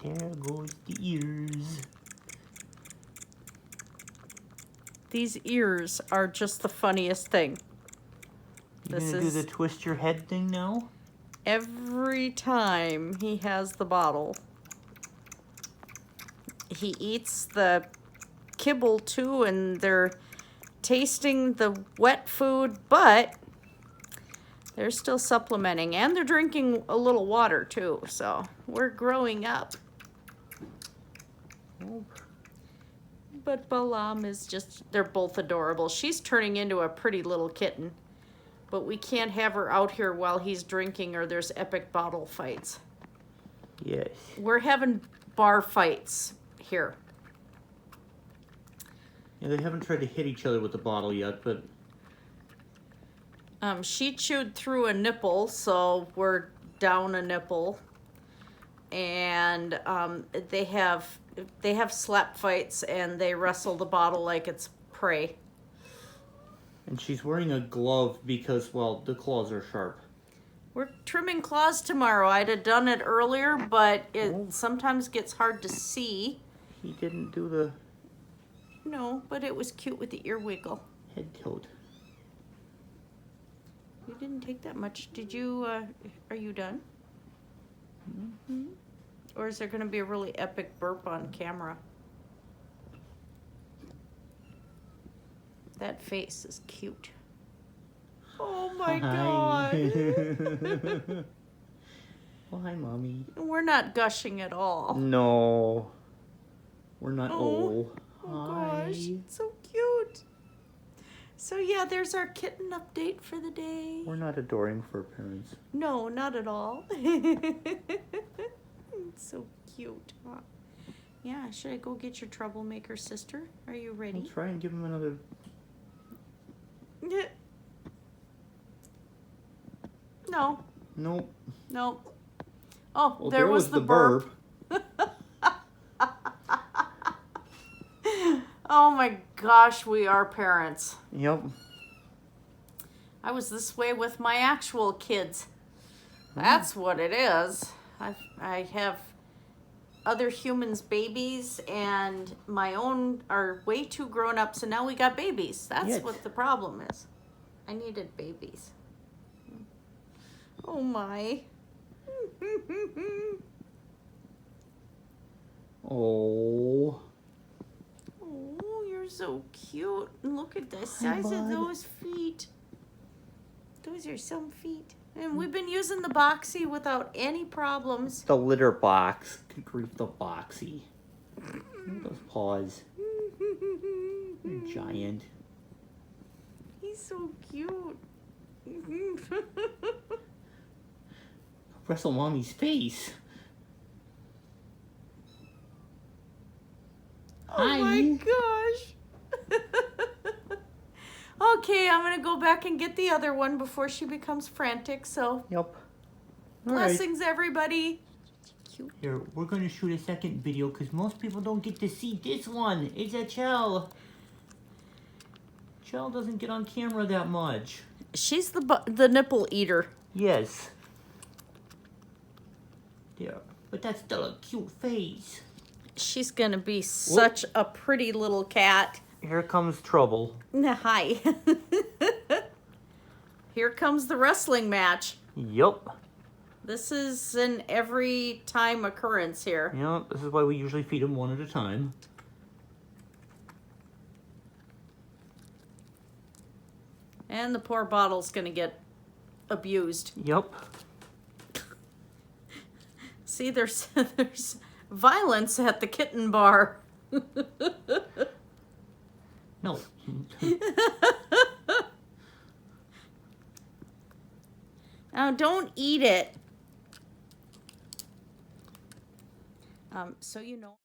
There goes the ears. These ears are just the funniest thing. You gonna do the twist your head thing now? Every time he has the bottle, he eats the kibble too, and they're tasting the wet food, but they're still supplementing, and they're drinking a little water too, so we're growing up. But Balam is just, they're both adorable. She's turning into a pretty little kitten, but we can't have her out here while he's drinking or there's epic bottle fights. Yes. We're having bar fights here. Yeah, they haven't tried to hit each other with the bottle yet, but... She chewed through a nipple, so we're down a nipple. And they have slap fights, and they wrestle the bottle like it's prey. And she's wearing a glove because, well, the claws are sharp. We're trimming claws tomorrow. I'd have done it earlier, but it sometimes gets hard to see. He didn't do the... No, but it was cute with the ear wiggle. head tilt. You didn't take that much. Did you, are you done? Mm-hmm. Or is there going to be a really epic burp on camera? That face is cute. Oh my God. Oh, hi, Mommy. We're not gushing at all. No. We're not old. Oh Hi. gosh, it's so cute. So yeah, there's our kitten update for the day. We're not adoring fur parents. No, not at all. It's so cute. Huh? Yeah, should I go get your troublemaker sister? Are you ready? I'll try and give him another... No. Nope. Nope. Oh, Well, there was the burp. Oh my gosh, we are parents. Yep. I was this way with my actual kids. That's what it is. I have other humans' babies, and my own are way too grown up, so now we got babies. That's Yes. what the problem is. I needed babies. Oh my. Oh. Oh, you're so cute. And look at the size of those feet. Those are some feet. And we've been using the boxy without any problems. The litter box. Good grief, the boxy. Look at those paws. They're giant. He's so cute. Wrestle Mommy's face. Oh Hi. my gosh. Okay, I'm going to go back and get the other one before she becomes frantic. So, Yep. All blessings, everybody. Cute. Here, we're going to shoot a second video because most people don't get to see this one. It's a Chell. Chell doesn't get on camera that much. She's the nipple eater. Yes. Yeah, but that's still a cute face. She's going to be such a pretty little cat. Here comes trouble. Hi. Here comes the wrestling match. Yup. This is an every time occurrence here. Yeah, this is why we usually feed them one at a time. And the poor bottle's going to get abused. Yup. See, there's violence at the kitten bar. No. Now, don't eat it. So you know.